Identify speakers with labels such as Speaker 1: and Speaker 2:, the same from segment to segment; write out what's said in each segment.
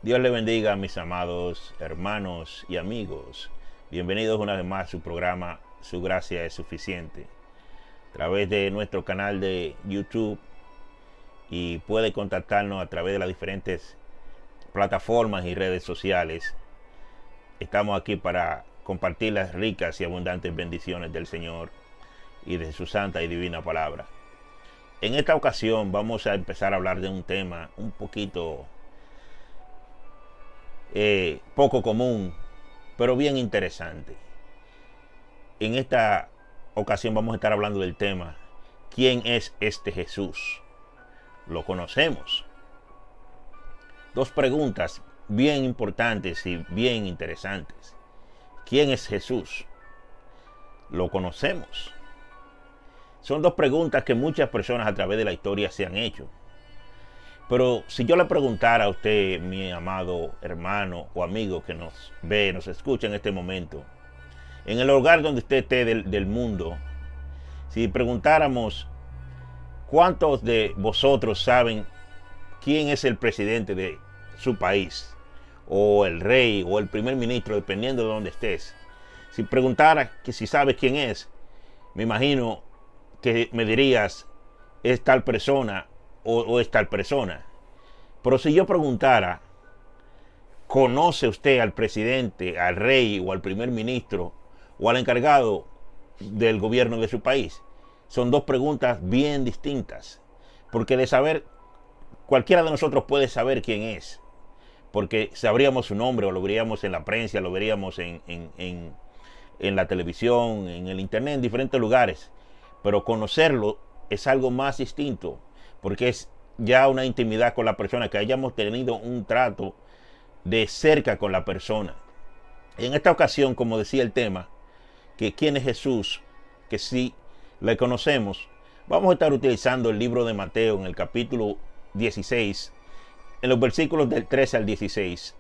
Speaker 1: Dios le bendiga a mis amados hermanos y amigos. Bienvenidos una vez más a su programa Su Gracia es Suficiente. A través de nuestro canal de YouTube y puede contactarnos a través de las diferentes plataformas y redes sociales. Estamos aquí para compartir las ricas y abundantes bendiciones del Señor y de su santa y divina palabra. En esta ocasión vamos a empezar a hablar de un tema un poquito poco común, pero bien interesante. En esta ocasión vamos a estar hablando del tema: ¿quién es este Jesús? ¿Lo conocemos? Dos preguntas bien importantes y bien interesantes. ¿Quién es Jesús? ¿Lo conocemos? Son dos preguntas que muchas personas a través de la historia se han hecho. Pero si yo le preguntara a usted, mi amado hermano o amigo que nos ve, nos escucha en este momento, en el lugar donde usted esté del mundo, si preguntáramos cuántos de vosotros saben quién es el presidente de su país, o el rey, o el primer ministro, dependiendo de donde estés, si preguntara que si sabes quién es, me imagino que me dirías, es tal persona o es tal persona. Pero si yo preguntara, ¿conoce usted al presidente, al rey o al primer ministro o al encargado del gobierno de su país? Son dos preguntas bien distintas, porque de saber, cualquiera de nosotros puede saber quién es, porque sabríamos su nombre, o lo veríamos en la prensa, lo veríamos en la televisión, en el internet, en diferentes lugares. Pero conocerlo es algo más distinto, porque es ya una intimidad con la persona, que hayamos tenido un trato de cerca con la persona. En esta ocasión, como decía el tema, que quién es Jesús, que sí le conocemos, vamos a estar utilizando el libro de Mateo en el capítulo 16, en los versículos del 13 al 16.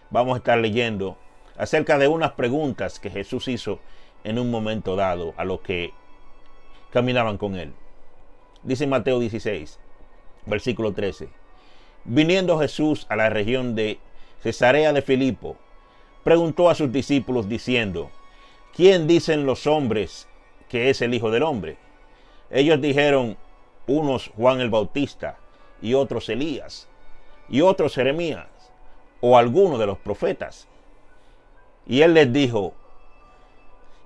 Speaker 1: Vamos a estar leyendo acerca de unas preguntas que Jesús hizo en un momento dado a los que caminaban con él. Dice Mateo 16, versículo 13. Viniendo Jesús a la región de Cesarea de Filipo, preguntó a sus discípulos diciendo: ¿quién dicen los hombres que es el Hijo del Hombre? Ellos dijeron, unos Juan el Bautista, y otros Elías, y otros Jeremías, o alguno de los profetas. Y él les dijo: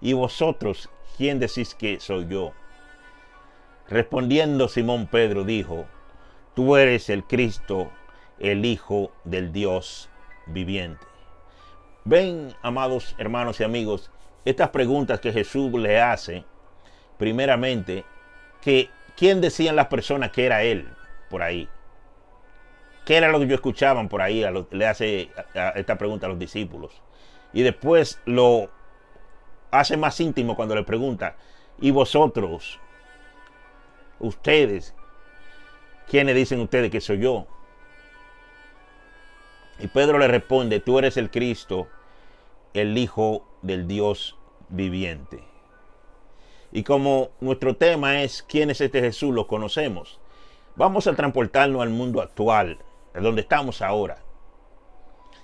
Speaker 1: ¿y vosotros quién decís que soy yo? Respondiendo Simón Pedro dijo: tú eres el Cristo, el Hijo del Dios viviente. Ven, amados hermanos y amigos, estas preguntas que Jesús le hace, primeramente, que ¿quién decían las personas que era él por ahí? ¿Qué era lo que ellos escuchaban por ahí? Le hace esta pregunta a los discípulos. Y después lo hace más íntimo cuando le pregunta: ¿y vosotros, ustedes, quiénes dicen ustedes que soy yo? Y Pedro le responde: tú eres el Cristo, el Hijo del Dios viviente. Y como nuestro tema es ¿quién es este Jesús? Lo conocemos. Vamos a transportarnos al mundo actual, de donde estamos ahora.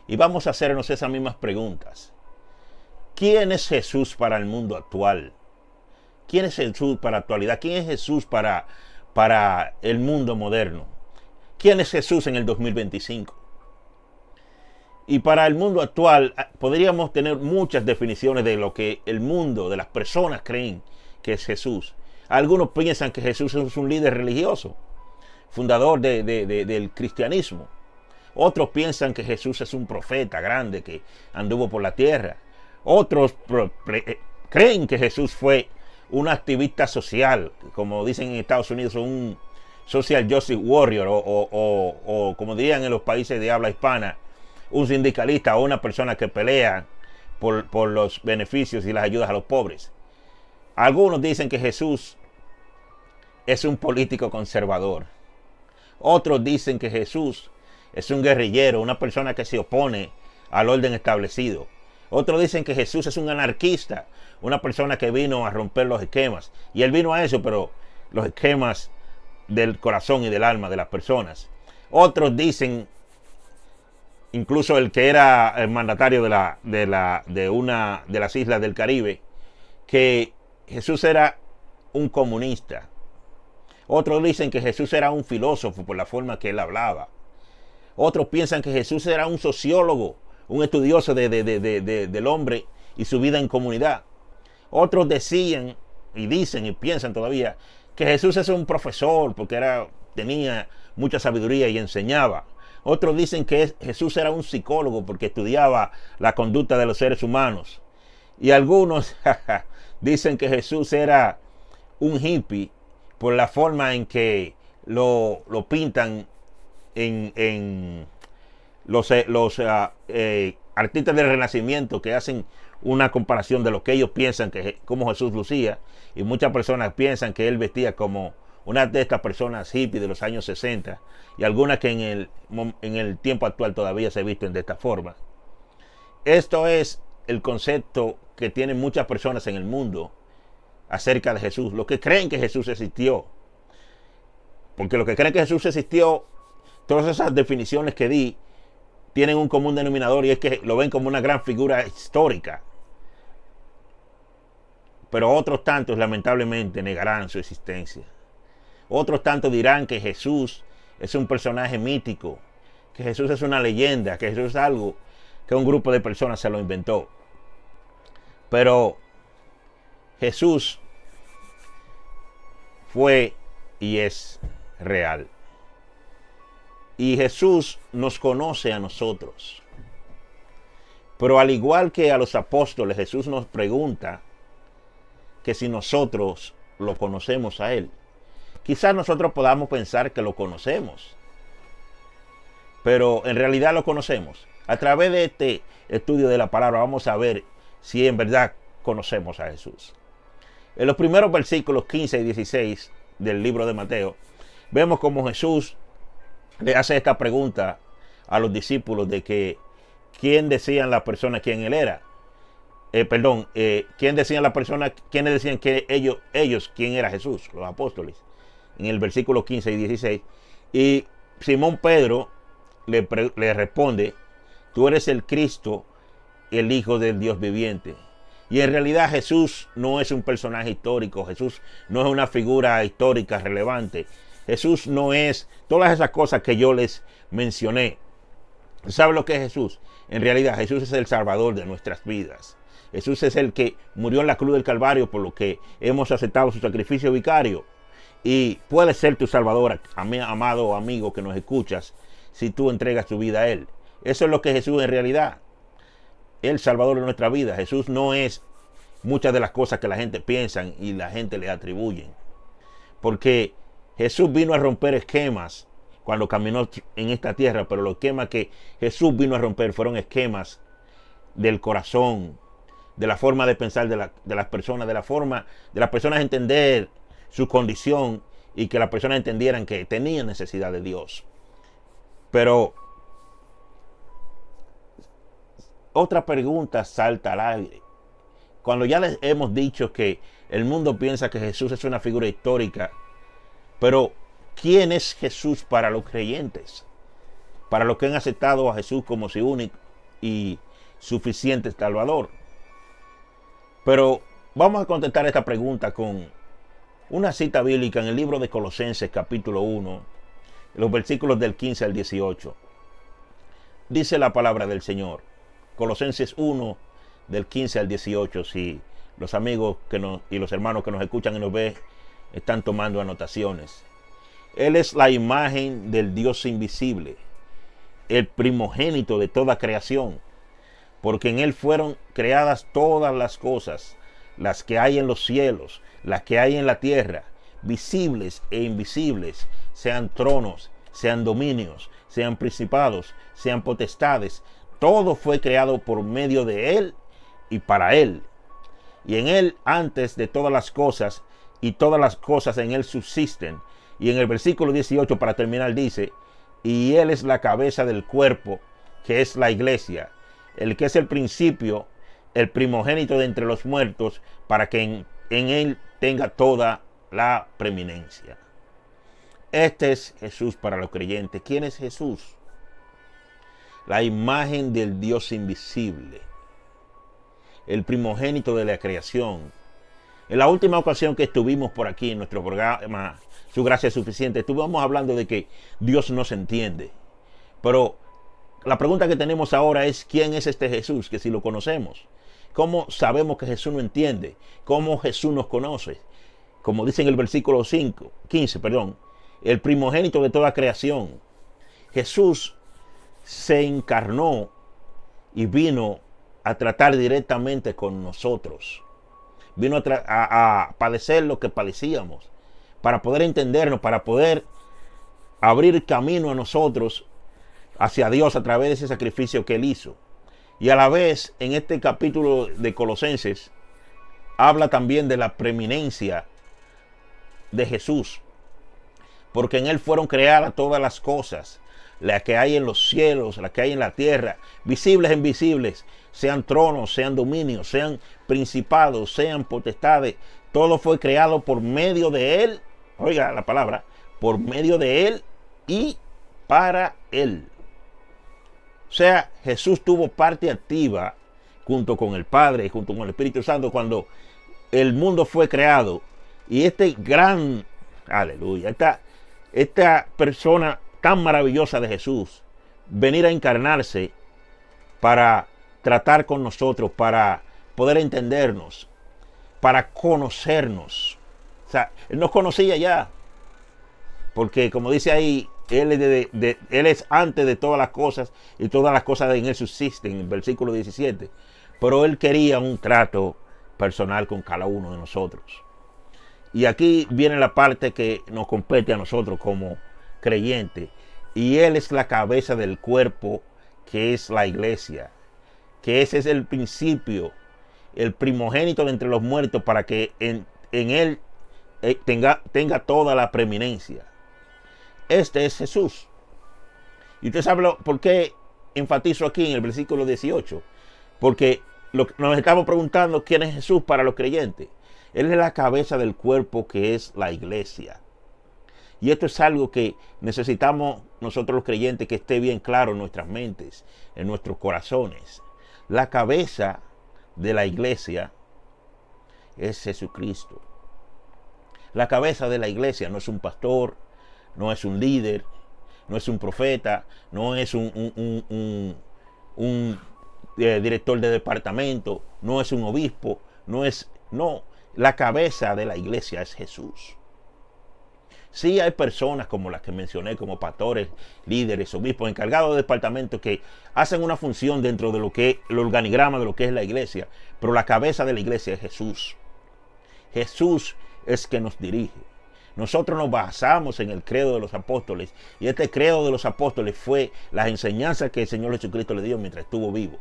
Speaker 1: Y vamos a hacernos esas mismas preguntas. ¿Quién es Jesús para el mundo actual? ¿Quién es Jesús para la actualidad? ¿Quién es Jesús para el mundo moderno? ¿Quién es Jesús en el 2025? Y para el mundo actual podríamos tener muchas definiciones de lo que el mundo, de las personas creen que es Jesús. Algunos piensan que Jesús es un líder religioso, fundador del cristianismo. Otros piensan que Jesús es un profeta grande que anduvo por la tierra. Otros creen que Jesús fue un activista social, como dicen en Estados Unidos, un social justice warrior, o como dirían en los países de habla hispana, un sindicalista o una persona que pelea por los beneficios y las ayudas a los pobres. Algunos dicen que Jesús es un político conservador. Otros dicen que Jesús es un guerrillero, una persona que se opone al orden establecido. Otros dicen que Jesús es un anarquista, una persona que vino a romper los esquemas. Y él vino a eso, pero los esquemas del corazón y del alma de las personas. Otros dicen incluso el que era el mandatario de una de las islas del Caribe, que Jesús era un comunista. Otros dicen que Jesús era un filósofo por la forma que él hablaba. Otros piensan que Jesús era un sociólogo, un estudioso del hombre y su vida en comunidad. Otros decían y dicen y piensan todavía que Jesús es un profesor porque tenía mucha sabiduría y enseñaba. Otros dicen que Jesús era un psicólogo porque estudiaba la conducta de los seres humanos. Y algunos dicen que Jesús era un hippie por la forma en que lo pintan en los artistas del Renacimiento, que hacen una comparación de lo que ellos piensan que cómo Jesús lucía, y muchas personas piensan que él vestía como una de estas personas hippies de los años 60, y algunas que en el tiempo actual todavía se visten de esta forma. Esto es el concepto que tienen muchas personas en el mundo acerca de Jesús, los que creen que Jesús existió. Porque los que creen que Jesús existió, todas esas definiciones que di tienen un común denominador, y es que lo ven como una gran figura histórica. Pero otros tantos lamentablemente negarán su existencia. Otros tantos dirán que Jesús es un personaje mítico, que Jesús es una leyenda, que Jesús es algo que un grupo de personas se lo inventó. Pero Jesús fue y es real. Y Jesús nos conoce a nosotros. Pero al igual que a los apóstoles, Jesús nos pregunta que si nosotros lo conocemos a Él. Quizás nosotros podamos pensar que lo conocemos, pero en realidad lo conocemos. A través de este estudio de la palabra vamos a ver si en verdad conocemos a Jesús. En los primeros versículos 15 y 16 del libro de Mateo, vemos cómo Jesús le hace esta pregunta a los discípulos de que quién decían las personas quién él era. ¿Quién decían las personas, quiénes decían que ellos quién era Jesús? Los apóstoles. En el versículo 15 y 16. Y Simón Pedro le responde: tú eres el Cristo, el Hijo del Dios viviente. Y en realidad Jesús no es un personaje histórico. Jesús no es una figura histórica relevante. Jesús no es todas esas cosas que yo les mencioné. ¿Sabe lo que es Jesús? En realidad Jesús es el Salvador de nuestras vidas. Jesús es el que murió en la cruz del Calvario, por lo que hemos aceptado su sacrificio vicario. Y puede ser tu Salvador, amado amigo que nos escuchas, si tú entregas tu vida a Él. Eso es lo que Jesús en realidad. El Salvador de nuestra vida. Jesús no es muchas de las cosas que la gente piensa y la gente le atribuyen. Porque Jesús vino a romper esquemas cuando caminó en esta tierra, pero los esquemas que Jesús vino a romper fueron esquemas del corazón, de la forma de pensar de las personas, de la forma de las personas entender su condición y que las personas entendieran que tenían necesidad de Dios. Pero otra pregunta salta al aire. Cuando ya les hemos dicho que el mundo piensa que Jesús es una figura histórica, pero ¿quién es Jesús para los creyentes? Para los que han aceptado a Jesús como su único y suficiente Salvador. Pero vamos a contestar esta pregunta con una cita bíblica en el libro de Colosenses capítulo 1, los versículos del 15 al 18. Dice la palabra del Señor. Colosenses 1, del 15 al 18, si los amigos y los hermanos que nos escuchan y nos ven están tomando anotaciones. Él es la imagen del Dios invisible, el primogénito de toda creación, porque en Él fueron creadas todas las cosas, las que hay en los cielos, las que hay en la tierra, visibles e invisibles, sean tronos, sean dominios, sean principados, sean potestades. Todo fue creado por medio de Él y para Él. Y en Él antes de todas las cosas, y todas las cosas en Él subsisten. Y en el versículo 18, para terminar, dice: y Él es la cabeza del cuerpo, que es la iglesia, el que es el principio, el primogénito de entre los muertos, para que en Él tenga toda la preeminencia. Este es Jesús para los creyentes. ¿Quién es Jesús? la imagen del Dios invisible, el primogénito de la creación. En la última ocasión que estuvimos por aquí en nuestro programa Su Gracia es Suficiente, estuvimos hablando de que Dios no se entiende. Pero la pregunta que tenemos ahora es: ¿quién es este Jesús? Que si lo conocemos, ¿cómo sabemos que Jesús no entiende? ¿Cómo Jesús nos conoce? Como dice en el versículo 15, el primogénito de toda creación. Jesús se encarnó y vino a tratar directamente con nosotros. Vino a padecer lo que padecíamos, para poder entendernos, para poder abrir camino a nosotros hacia Dios a través de ese sacrificio que Él hizo. Y a la vez, en este capítulo de Colosenses, habla también de la preeminencia de Jesús, porque en Él fueron creadas todas las cosas, las que hay en los cielos, las que hay en la tierra, visibles e invisibles, sean tronos, sean dominios, sean principados, sean potestades. Todo fue creado por medio de Él. Oiga la palabra: por medio de Él y para Él. O sea, Jesús tuvo parte activa junto con el Padre y junto con el Espíritu Santo cuando el mundo fue creado. Y este gran, aleluya, esta persona tan maravillosa de Jesús, venir a encarnarse para tratar con nosotros, para poder entendernos, para conocernos. O sea, Él nos conocía ya, porque como dice ahí, Él es antes de todas las cosas y todas las cosas en Él subsisten, en el versículo 17. Pero Él quería un trato personal con cada uno de nosotros. Y aquí viene la parte que nos compete a nosotros como creyentes. Y Él es la cabeza del cuerpo, que es la iglesia. Que ese es el principio, el primogénito de entre los muertos, para que en Él tenga toda la preeminencia. Este es Jesús. Y usted sabe por qué enfatizo aquí en el versículo 18. Porque nos estamos preguntando quién es Jesús para los creyentes. Él es la cabeza del cuerpo, que es la iglesia. Y esto es algo que necesitamos nosotros los creyentes que esté bien claro en nuestras mentes, en nuestros corazones. La cabeza de la iglesia es Jesucristo. La cabeza de la iglesia no es un pastor, no es un líder, no es un profeta, no es un director de departamento, no es un obispo, no, la cabeza de la iglesia es Jesús. Sí hay personas como las que mencioné, como pastores, líderes, obispos, encargados de departamentos, que hacen una función dentro de lo que es el organigrama de lo que es la iglesia, pero la cabeza de la iglesia es Jesús. Jesús es que nos dirige. Nosotros nos basamos en el credo de los apóstoles, y este credo de los apóstoles fue las enseñanzas que el Señor Jesucristo le dio mientras estuvo vivo,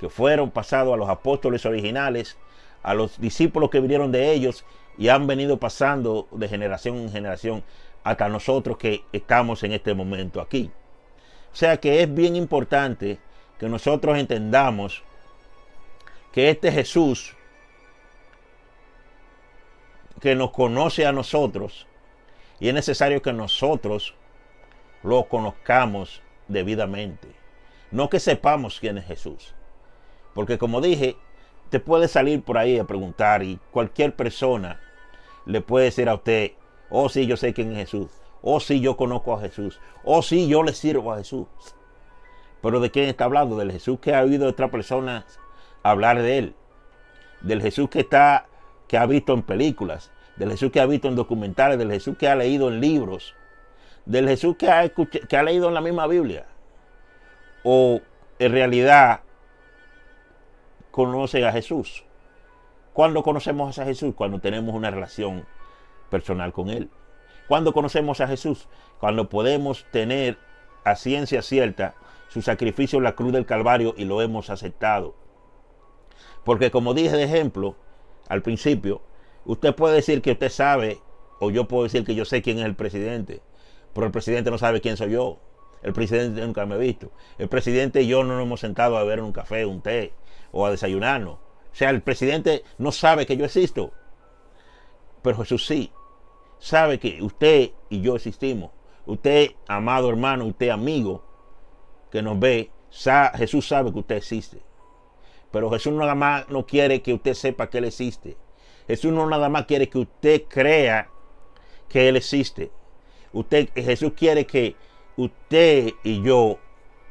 Speaker 1: que fueron pasados a los apóstoles originales, a los discípulos que vinieron de ellos, y han venido pasando de generación en generación hasta nosotros que estamos en este momento aquí. O sea que es bien importante que nosotros entendamos que este Jesús que nos conoce a nosotros, y es necesario que nosotros lo conozcamos debidamente. No que sepamos quién es Jesús. Porque como dije, te puede salir por ahí a preguntar, y cualquier persona le puede decir a usted: oh sí, yo sé quién es Jesús, oh sí, yo conozco a Jesús, oh sí, yo le sirvo a Jesús. Pero ¿de quién está hablando? Del Jesús que ha oído a otras personas hablar de Él, del Jesús que ha visto en películas, del Jesús que ha visto en documentales, del Jesús que ha leído en libros, del Jesús que ha leído en la misma Biblia. O en realidad conoce a Jesús. ¿Cuándo conocemos a Jesús? Cuando tenemos una relación personal con Él. ¿Cuándo conocemos a Jesús? Cuando podemos tener a ciencia cierta su sacrificio en la cruz del Calvario y lo hemos aceptado. Porque como dije de ejemplo al principio, usted puede decir que usted sabe, o yo puedo decir que yo sé quién es el presidente, pero el presidente no sabe quién soy yo. El presidente nunca me ha visto. El presidente y yo no nos hemos sentado a beber un café, un té, o a desayunarnos. O sea, el presidente no sabe que yo existo. Pero Jesús sí. Sabe que usted y yo existimos. Usted, amado hermano, usted, amigo, que nos ve, Jesús sabe que usted existe. Pero Jesús nada más no quiere que usted sepa que Él existe. Jesús no nada más quiere que usted crea que Él existe. Jesús quiere que usted y yo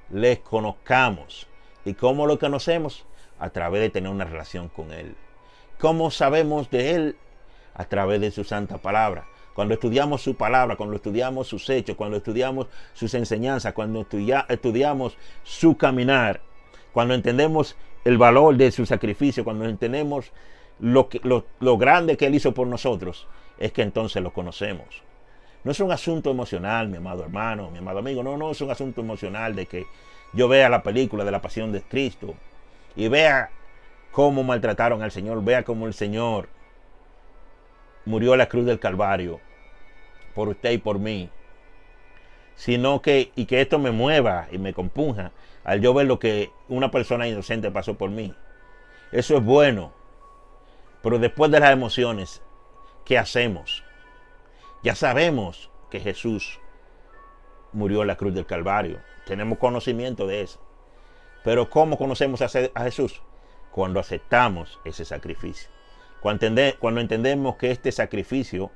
Speaker 1: le conozcamos. ¿Y cómo lo conocemos? A través de tener una relación con Él. ¿Cómo sabemos de Él? A través de su santa palabra. Cuando estudiamos su palabra, cuando estudiamos sus hechos, cuando estudiamos sus enseñanzas, cuando estudiamos su caminar, cuando entendemos el valor de su sacrificio, cuando entendemos lo grande que Él hizo por nosotros, es que entonces lo conocemos. No es un asunto emocional, mi amado hermano, mi amado amigo, no es un asunto emocional de que yo vea la película de la Pasión de Cristo y vea cómo maltrataron al Señor, vea cómo el Señor murió a la cruz del Calvario por usted y por mí, sino que esto me mueva y me compunja al yo ver lo que una persona inocente pasó por mí. Eso es bueno, pero después de las emociones, ¿qué hacemos? Ya sabemos que Jesús murió en la cruz del Calvario, tenemos conocimiento de eso, pero ¿cómo conocemos a Jesús? Cuando aceptamos ese sacrificio, cuando entendemos que este sacrificio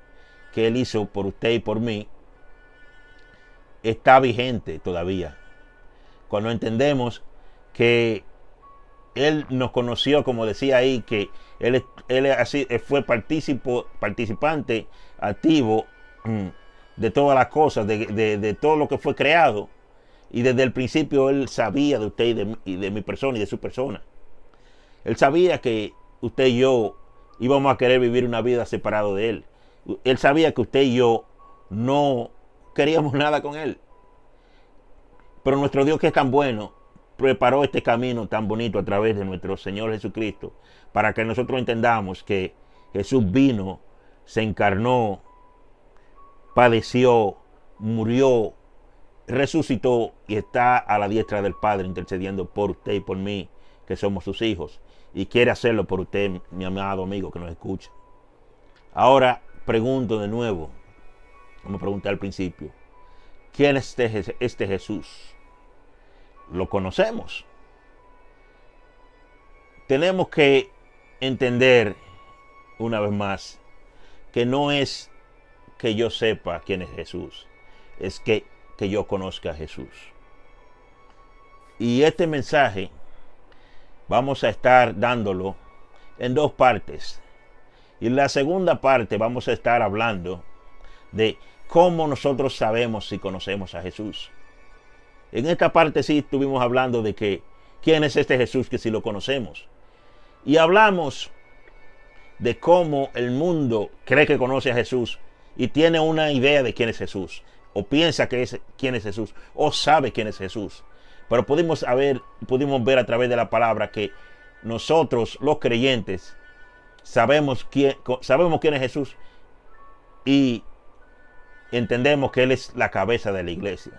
Speaker 1: que Él hizo por usted y por mí está vigente todavía, cuando entendemos que Él nos conoció, como decía ahí, que Él así fue participante activo de todas las cosas, de todo lo que fue creado, y desde el principio Él sabía de usted y de mi persona y de su persona. Él sabía que usted y yo íbamos a querer vivir una vida separado de Él. Él sabía que usted y yo no queríamos nada con Él. Pero nuestro Dios, que es tan bueno, preparó este camino tan bonito a través de nuestro Señor Jesucristo, para que nosotros entendamos que Jesús vino, se encarnó, padeció, murió, resucitó y está a la diestra del Padre intercediendo por usted y por mí, que somos sus hijos, y quiere hacerlo por usted, mi amado amigo que nos escucha. Ahora pregunto de nuevo, como pregunté al principio, ¿quién es este Jesús? ¿Lo conocemos? Tenemos que entender una vez más que no es que yo sepa quién es Jesús, es que yo conozca a Jesús. Y este mensaje vamos a estar dándolo en dos partes. Y en la segunda parte vamos a estar hablando de cómo nosotros sabemos si conocemos a Jesús. En esta parte sí estuvimos hablando de que quién es este Jesús, que si lo conocemos. Y hablamos de cómo el mundo cree que conoce a Jesús y tiene una idea de quién es Jesús, o piensa quién es Jesús, o sabe quién es Jesús. Pero pudimos ver a través de la palabra que nosotros, los creyentes, sabemos quién es Jesús y entendemos que Él es la cabeza de la iglesia.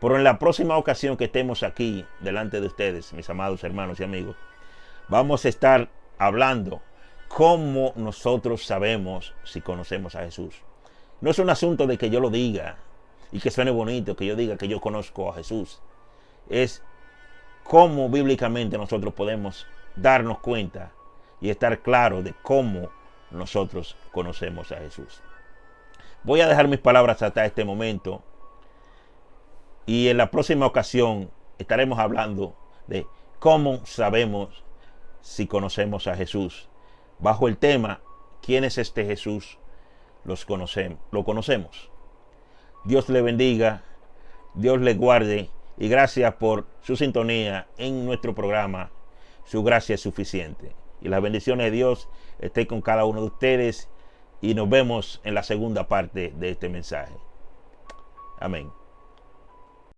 Speaker 1: Pero en la próxima ocasión que estemos aquí delante de ustedes, mis amados hermanos y amigos, vamos a estar hablando cómo nosotros sabemos si conocemos a Jesús. No es un asunto de que yo lo diga y que suene bonito, que yo diga que yo conozco a Jesús. Es cómo bíblicamente nosotros podemos darnos cuenta y estar claros de cómo nosotros conocemos a Jesús. Voy a dejar mis palabras hasta este momento y en la próxima ocasión estaremos hablando de cómo sabemos si conocemos a Jesús, bajo el tema ¿quién es este Jesús? Lo conocemos. Dios le bendiga, Dios le guarde y gracias por su sintonía en nuestro programa. Su gracia es suficiente. Y las bendiciones de Dios estén con cada uno de ustedes y nos vemos en la segunda parte de este mensaje. Amén.